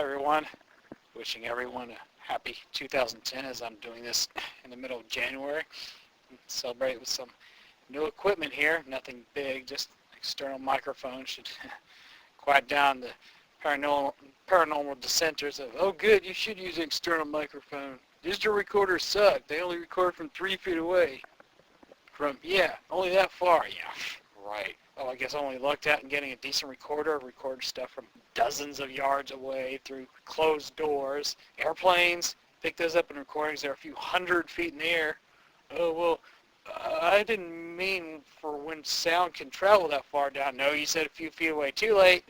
everyone. Wishing everyone a happy 2010 as I'm doing this in the middle of January. Celebrate with some new equipment here. Nothing big, just external microphone should quiet down the paranormal dissenters of, oh good, you should use an external microphone. Digital recorders suck. They only record from 3 feet away. Yeah, only that far. Yeah, right. Oh, I guess I only lucked out in getting a decent recorder. I record stuff from dozens of yards away through closed doors. Airplanes, pick those up in recordings. They're a few hundred feet in the air. Oh, well, I didn't mean for when sound can travel that far down. No, you said a few feet away. Too late.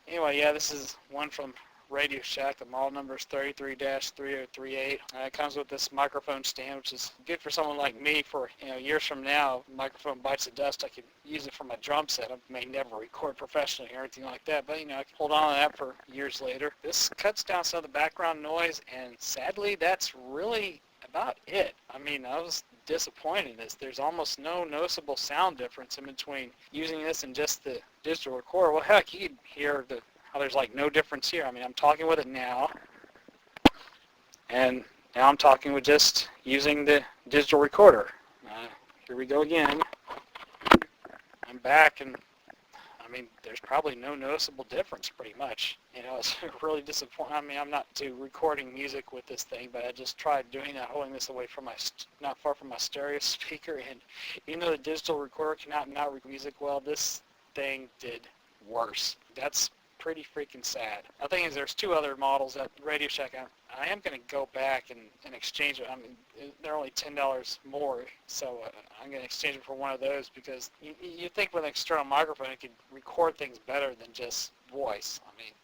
Anyway, yeah, this is one from Radio Shack. The model number is 33-3038. It comes with this microphone stand, which is good for someone like me for, years from now. If the microphone bites the dust, I can use it for my drum set. I may never record professionally or anything like that, but, I can hold on to that for years later. This cuts down some of the background noise, and sadly, that's really about it. I was disappointed in this. There's almost no noticeable sound difference in between using this and just the digital recorder. Well, heck, you can hear how there's like no difference here. I'm talking with it now, and now I'm talking with just using the digital recorder. Here we go again. I'm back, and there's probably no noticeable difference pretty much. It's really disappointing. I'm not to recording music with this thing, but I just tried doing that, holding this away from not far from my stereo speaker, and even though the digital recorder cannot now record music well, this thing did worse. That's pretty freaking sad. The thing is, there's two other models at Radio Shack. I am going to go back and exchange it. They're only $10 more, so I'm going to exchange it for one of those, because you think with an external microphone it could record things better than just voice.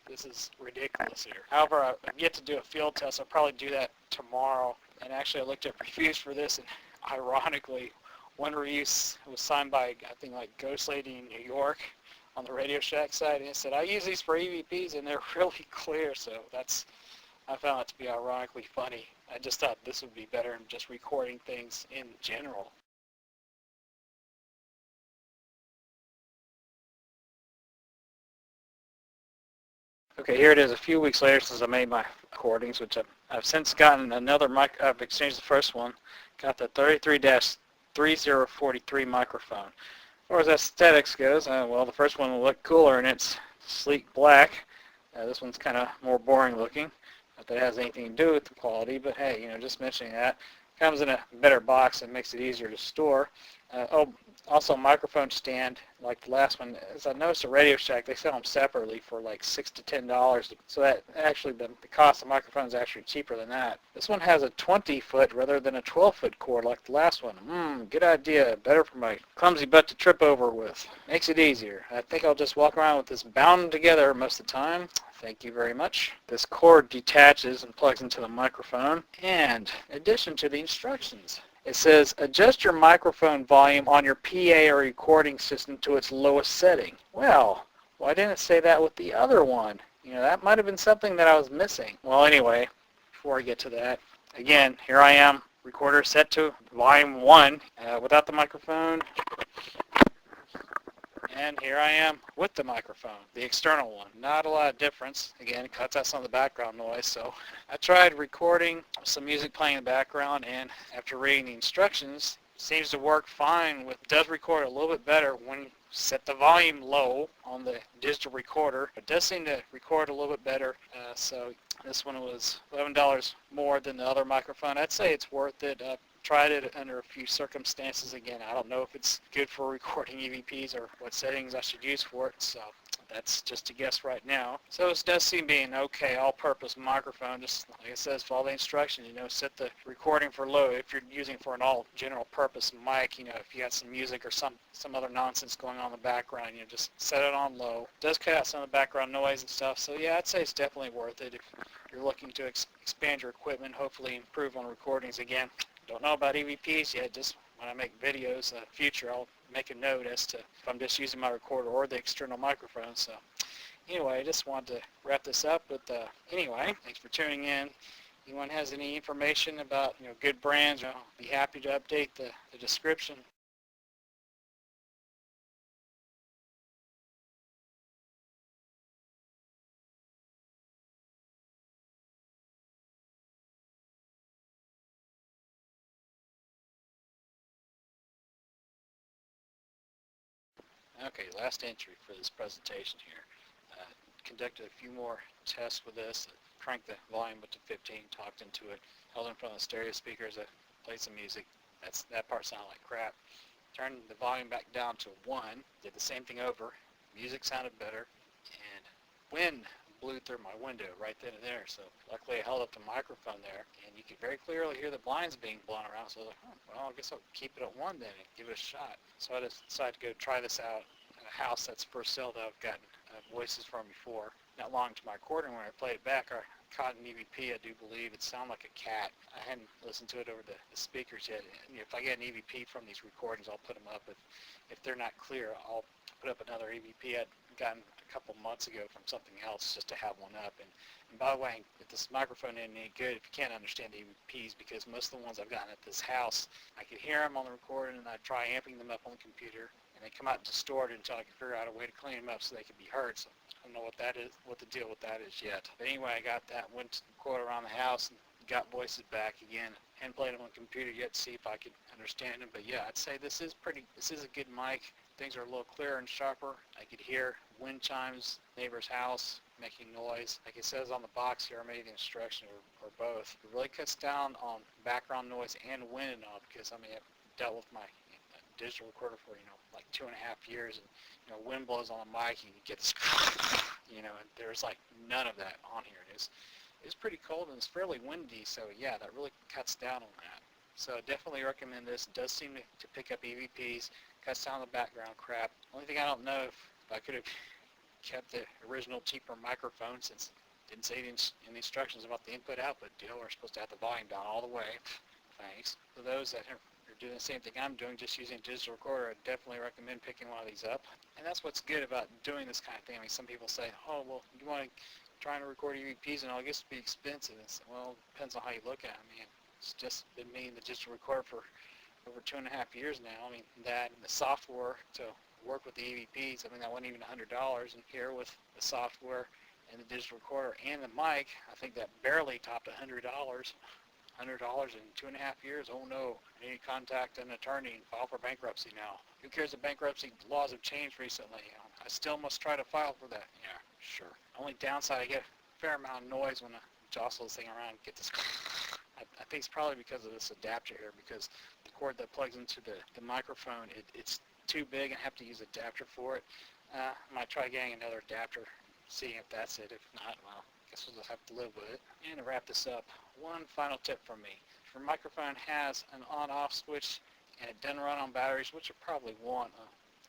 This is ridiculous here. However, I've yet to do a field test. I'll probably do that tomorrow. And actually, I looked at reviews for this, and ironically, one review was signed by, I think, like Ghost Lady in New York on the Radio Shack side, and it said, I use these for EVPs, and they're really clear, so I found that to be ironically funny. I just thought this would be better than just recording things in general. Okay, here it is a few weeks later since I made my recordings, which I've since gotten another mic. I've exchanged the first one, got the 33-3043 microphone. As far as aesthetics goes, well, the first one will look cooler, and it's sleek black. This one's kind of more boring looking. Not that it has anything to do with the quality, but hey, just mentioning that. Comes in a better box and makes it easier to store. Also microphone stand like the last one. As I noticed at Radio Shack, they sell them separately for like $6 to $10. So that actually the cost of the microphone is actually cheaper than that. This one has a 20-foot rather than a 12-foot cord like the last one. Good idea. Better for my clumsy butt to trip over with. Makes it easier. I think I'll just walk around with this bound together most of the time. Thank you very much. This cord detaches and plugs into the microphone. And in addition to the instructions, it says, adjust your microphone volume on your PA or recording system to its lowest setting. Well, why didn't it say that with the other one? That might have been something that I was missing. Well, anyway, before I get to that, again, here I am, recorder set to volume 1 without the microphone. And here I am with the microphone, the external one. Not a lot of difference. Again, it cuts out some of the background noise. So I tried recording some music playing in the background, and after reading the instructions, it seems to work fine. It does record a little bit better when you set the volume low on the digital recorder. It does seem to record a little bit better. So this one was $11 more than the other microphone. I'd say it's worth it. Tried it under a few circumstances. Again, I don't know if it's good for recording EVPs or what settings I should use for it, so that's just a guess right now. So it does seem to be an okay all-purpose microphone, just like it says, follow the instructions, set the recording for low. If you're using for an all general purpose mic, if you got some music or some other nonsense going on in the background, just set it on low. It does cut out some of the background noise and stuff, so yeah, I'd say it's definitely worth it if you're looking to expand your equipment, hopefully improve on recordings. Again, don't know about EVPs yet. Just when I make videos in the future, I'll make a note as to if I'm just using my recorder or the external microphone. So anyway, I just wanted to wrap this up. But anyway, thanks for tuning in. Anyone has any information about good brands, I'll be happy to update the description. Okay, last entry for this presentation here. Conducted a few more tests with this. Cranked the volume up to 15, talked into it, held it in front of the stereo speakers, played some music. That part sounded like crap. Turned the volume back down to 1, did the same thing over. Music sounded better, and wind blew through my window right then and there. So luckily I held up the microphone there, and you could very clearly hear the blinds being blown around. So I was like, well, I guess I'll keep it at 1 then and give it a shot. So I decided to go try this out at a house that's for sale that I've gotten voices from before. Not long to my recording, when I played it back, I caught an EVP, I do believe. It sounded like a cat. I hadn't listened to it over the speakers yet. And if I get an EVP from these recordings, I'll put them up. If they're not clear, I'll put up another EVP I'd gotten a couple months ago from something else just to have one up. And by the way, if this microphone isn't any good, if you can't understand the EVPs, because most of the ones I've gotten at this house, I could hear them on the recording, and I'd try amping them up on the computer, and they come out distorted until I could figure out a way to clean them up so they could be heard. So I don't know what that is, what the deal with that is yet. But anyway, I got that, went to quote around the house and got voices back again. Hadn't played them on the computer yet to see if I could understand them. But yeah, I'd say this is a good mic. Things are a little clearer and sharper. I could hear wind chimes, neighbor's house making noise. Like it says on the box here, maybe the instruction or both. It really cuts down on background noise and wind and all, because I mean, I've dealt with my digital recorder for, like 2.5 years, and, wind blows on the mic and you get this, and there's like none of that on here. It's pretty cold and it's fairly windy, so yeah, that really cuts down on that. So I definitely recommend this. It does seem to pick up EVPs, cuts down the background crap. Only thing I don't know if I could have kept the original cheaper microphone, since it didn't say in the instructions about the input-output deal. We're supposed to have the volume down all the way. Thanks. For those that are doing the same thing I'm doing, just using a digital recorder, I definitely recommend picking one of these up. And that's what's good about doing this kind of thing. I mean, some people say, oh, well, you want to try to record EVPs and all, I guess it'd be expensive. And so, well, it depends on how you look at it. I mean, it's just been me in the digital recorder for over 2.5 years now. I mean, that and the software to work with the EVPs, I mean, that wasn't even $100. And here with the software and the digital recorder and the mic, I think that barely topped $100. $100 in 2.5 years? Oh no, I need to contact an attorney and file for bankruptcy now. Who cares if bankruptcy laws have changed recently? I still must try to file for that. Yeah, sure. Only downside, I get a fair amount of noise when I jostle this thing around and get this. I think it's probably because of this adapter here, because the cord that plugs into the microphone, it's too big and I have to use an adapter for it. I might try getting another adapter, seeing if that's it. If not, well, I guess we'll just have to live with it. And to wrap this up, one final tip from me. If your microphone has an on-off switch and it doesn't run on batteries, which it probably won't,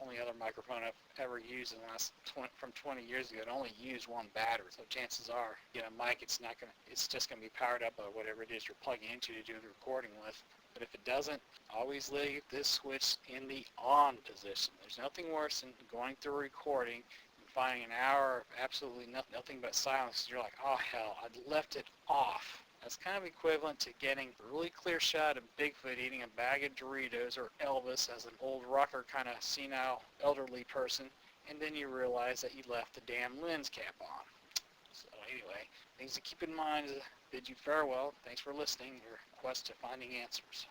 only other microphone I've ever used in the last from 20 years ago, it only used one battery. So chances are, a mic, it's just going to be powered up by whatever it is you're plugging into to do the recording with. But if it doesn't, always leave this switch in the on position. There's nothing worse than going through a recording and finding an hour of absolutely nothing but silence. You're like, oh hell, I left it off. That's kind of equivalent to getting a really clear shot of Bigfoot eating a bag of Doritos, or Elvis as an old rocker kind of senile elderly person, and then you realize that you left the damn lens cap on. So anyway, things to keep in mind as I bid you farewell. Thanks for listening, your quest to finding answers.